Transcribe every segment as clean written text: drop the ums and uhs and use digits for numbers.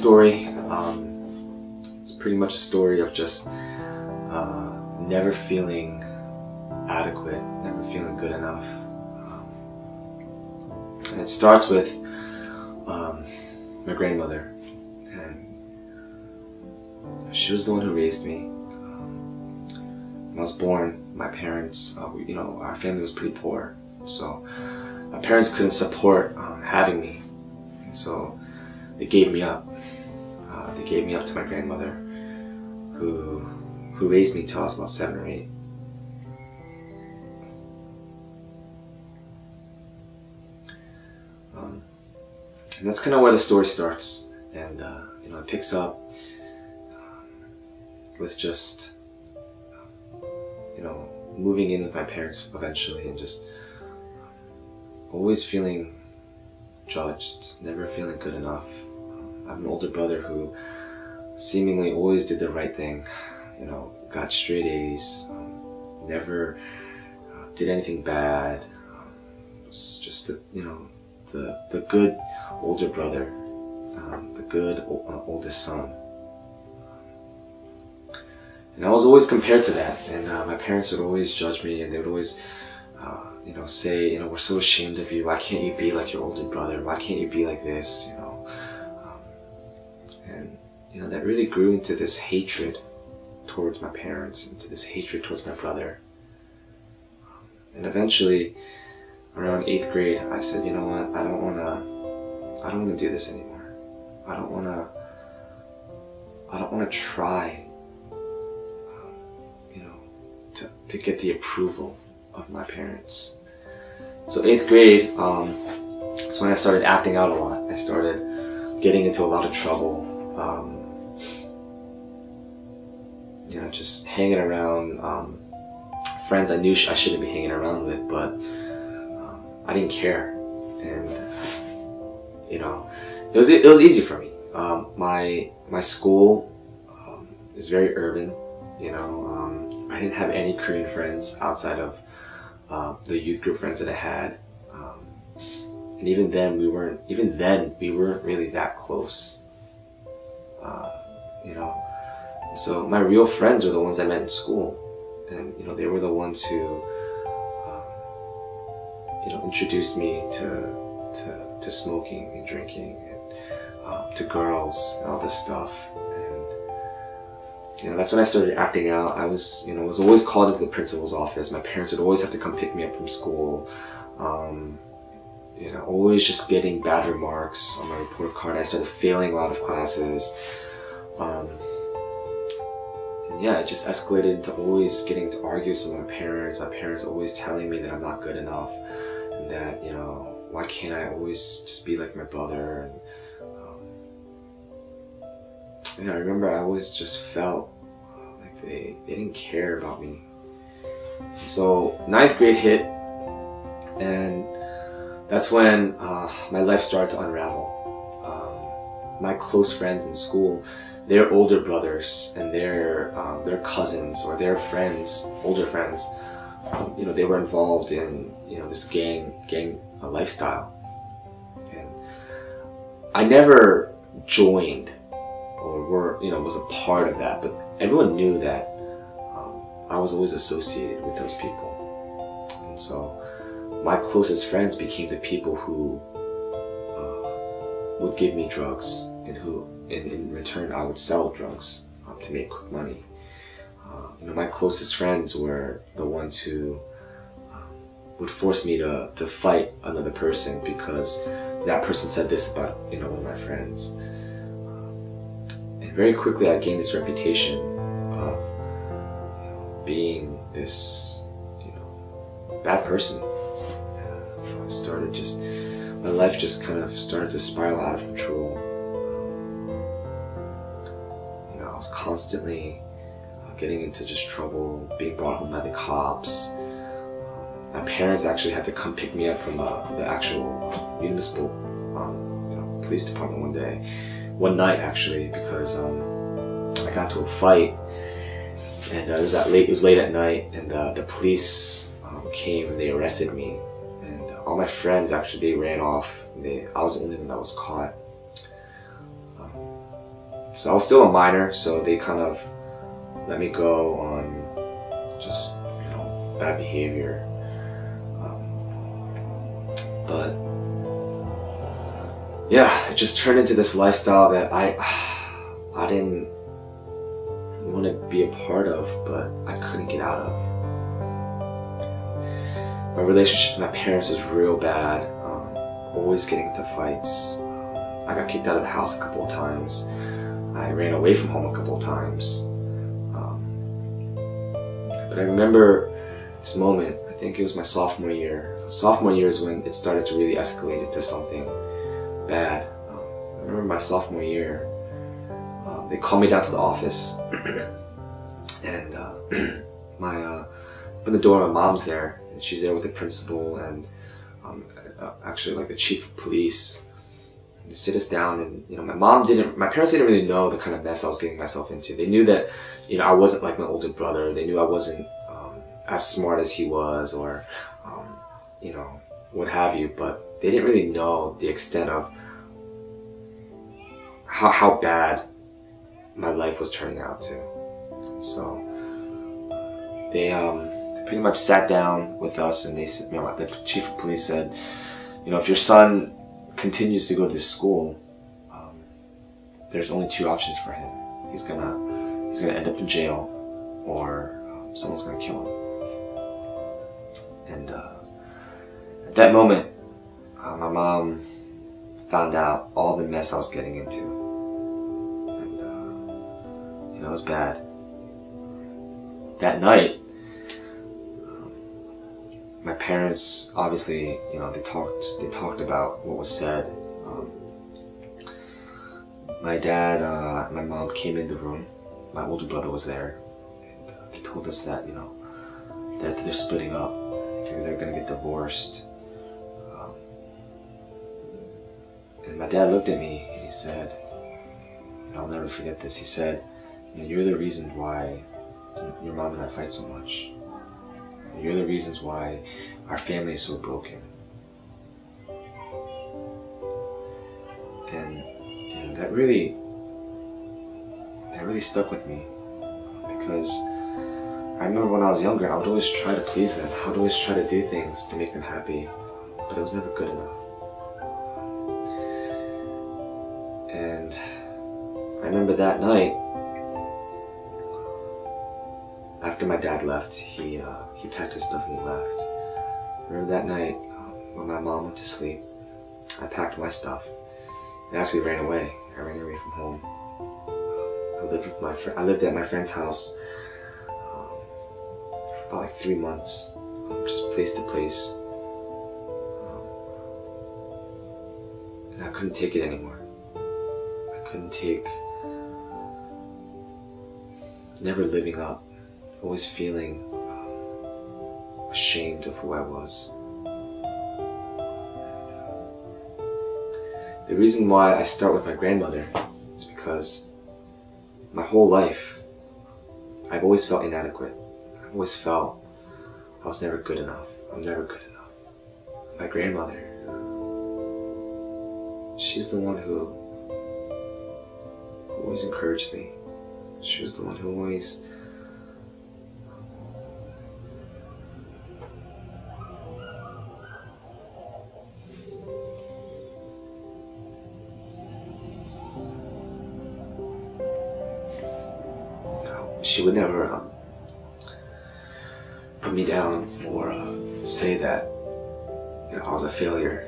story. It's pretty much a story of just never feeling adequate, never feeling good enough. And it starts with my grandmother, and she was the one who raised me. When I was born, my parents, our family was pretty poor, so my parents couldn't support having me, and so they gave me up. They gave me up to my grandmother, who raised me till I was about 7 or 8. And that's kind of where the story starts, and it picks up with just moving in with my parents eventually, and just always feeling judged, never feeling good enough. I have an older brother who seemingly always did the right thing, got straight A's, never did anything bad. Was just the good older brother, the good oldest son. And I was always compared to that, and my parents would always judge me, and they would always say, we're so ashamed of you, why can't you be like your older brother, why can't you be like this, and that really grew into this hatred towards my parents, into this hatred towards my brother. And eventually, around 8th grade, I said, you know what, I don't want to do this anymore. I don't want to try to get the approval of my parents. So 8th grade, that's when I started acting out a lot. I started getting into a lot of trouble. Just hanging around friends I knew I shouldn't be hanging around with, but I didn't care, and it was easy for me. My school is very urban. I didn't have any Korean friends outside of the youth group friends that I had, and even then we weren't really that close. So my real friends were the ones I met in school, and they were the ones who introduced me to smoking and drinking, and to girls and all this stuff. And that's when I started acting out. I was always called into the principal's office. My parents would always have to come pick me up from school. Always just getting bad remarks on my report card. I started failing a lot of classes. And yeah, it just escalated into always getting into arguments with my parents. My parents always telling me that I'm not good enough, and that why can't I always just be like my brother? And I remember I always just felt like they didn't care about me. So 9th grade hit, and that's when my life started to unravel. My close friends in school, their older brothers and their cousins or their friends, older friends, they were involved in this gang lifestyle, and I never joined or was a part of that, but everyone knew that I was always associated with those people. And so my closest friends became the people who would give me drugs, and who in return I would sell drugs to make quick money. My closest friends were the ones who would force me to fight another person because that person said this about one of my friends. And very quickly I gained this reputation of being this bad person. My life just kind of started to spiral out of control. I was constantly getting into just trouble, being brought home by the cops. My parents actually had to come pick me up from the actual municipal police department one night actually, because I got into a fight, and it was late at night, and the police came and they arrested me, and all my friends actually, they ran off. I was the only one that was caught. So I was still a minor, so they kind of let me go on just, you know, bad behavior. But yeah, it just turned into this lifestyle that I didn't want to be a part of, but I couldn't get out of. My relationship with my parents was real bad, always getting into fights. I got kicked out of the house a couple of times. I ran away from home a couple of times. But I remember this moment, I think it was my sophomore year. Sophomore year is when it started to really escalate into something bad. I remember my sophomore year, they called me down to the office, and open the door, my mom's there, and she's there with the principal and actually like the chief of police. They sit us down, and you know, my parents didn't really know the kind of mess I was getting myself into. They knew that, you know, I wasn't like my older brother. They knew I wasn't as smart as he was, or you know, what have you, but they didn't really know the extent of how bad my life was turning out to. So they pretty much sat down with us, and they said, you know, the chief of police said, you know, if your son continues to go to this school, there's only two options for him. He's gonna end up in jail, or someone's gonna kill him. And at that moment, my mom found out all the mess I was getting into, and you know, it was bad. That night, my parents, obviously, you know, they talked about what was said. My dad, my mom came in the room. My older brother was there, and they told us that, you know, they're splitting up. They're gonna get divorced. And my dad looked at me and he said, and I'll never forget this, he said, you know, you're the reason why your mom and I fight so much. You're the reasons why our family is so broken. And you know, that really stuck with me, because I remember when I was younger, I would always try to please them. I would always try to do things to make them happy, but it was never good enough. And I remember that night, after my dad left, he packed his stuff and he left. I remember that night, when my mom went to sleep, I packed my stuff and actually ran away. I ran away from home. I lived at my friend's house for about like 3 months, just place to place. And I couldn't take it anymore. I couldn't take never living up, always feeling ashamed of who I was. The reason why I start with my grandmother is because my whole life I've always felt inadequate. I've always felt I was never good enough. I'm never good enough. My grandmother, she's the one who always encouraged me. She was the one who always she would never put me down or say that, you know, I was a failure.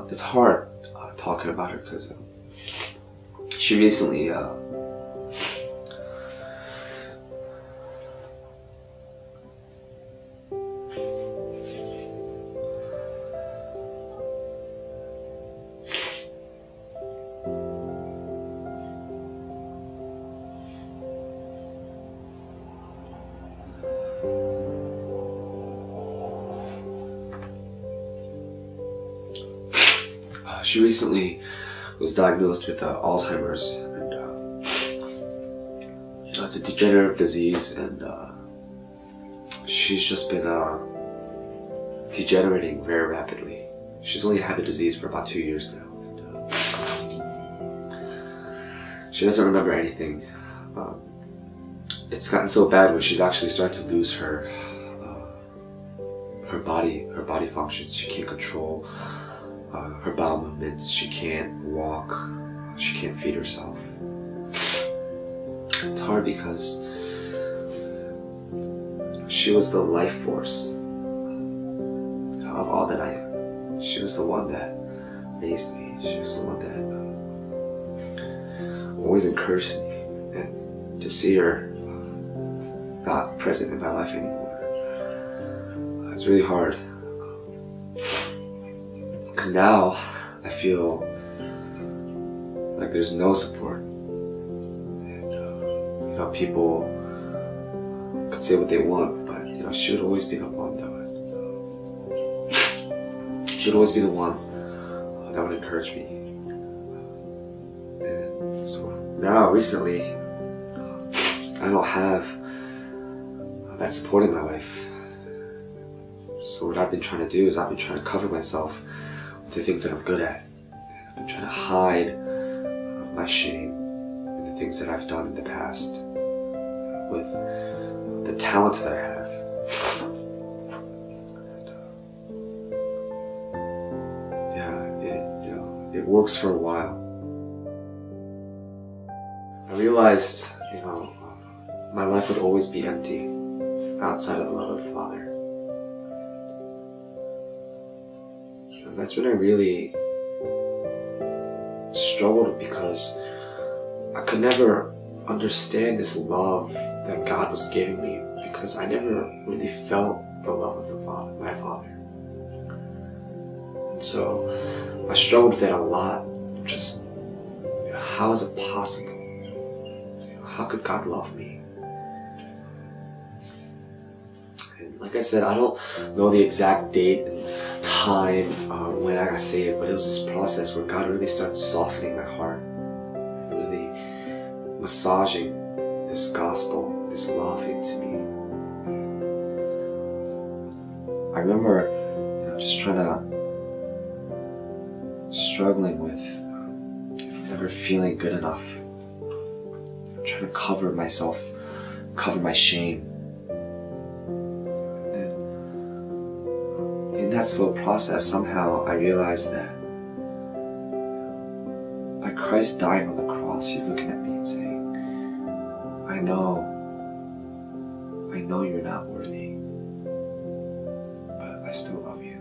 It's hard talking about her, because she recently was diagnosed with Alzheimer's, and degenerative disease, and she's just been degenerating very rapidly. She's only had the disease for about 2 years now. She doesn't remember anything. It's gotten so bad where she's actually starting to lose her body functions. She can't control her bowel movements. She can't walk. She can't feed herself. It's hard because she was the life force of all that I am. She was the one that raised me. She was the one that always encouraged me. And to see her not present in my life anymore, it's really hard. Because now I feel like there's no support. And people could say what they want, but she would always be the one that would encourage me. And so now recently I don't have that support in my life. So what I've been trying to do is I've been trying to cover myself with the things that I'm good at. I've been trying to hide my shame and the things that I've done in the past with the talents that I have. And, it works for a while. I realized, my life would always be empty outside of the love of the Father. And that's when I really struggled, because I could never understand this love that God was giving me, because I never really felt the love of my Father. And so I struggled with that a lot. Just, how is it possible? How could God love me? And like I said, I don't know the exact date and time when I got saved, but it was this process where God really started softening my heart, really massaging this gospel, this love into me. I remember just struggling with never feeling good enough, trying to cover myself, cover my shame. And then in that slow process, somehow I realized that by Christ dying on the cross, He's looking at me and saying, I know you're not worthy, but I still love you.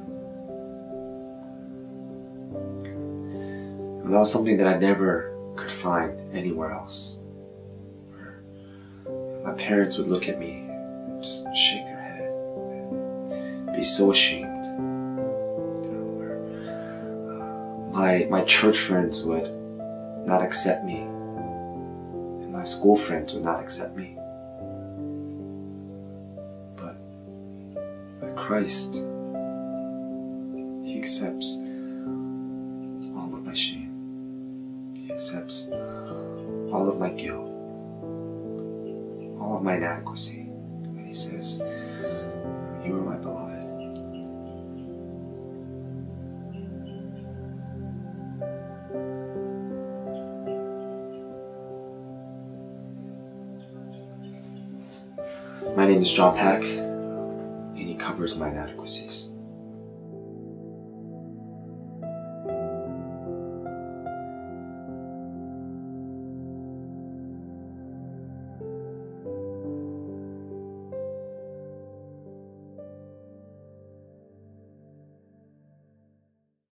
And that was something that I never could find anywhere else. My parents would look at me and just shake their head and be so ashamed. My church friends would not accept me, and my school friends would not accept me. But with Christ, He accepts all of my shame. He accepts all of my guilt, all of my inadequacy, and He says, you are my beloved. My name is John Pack, and He covers my inadequacies.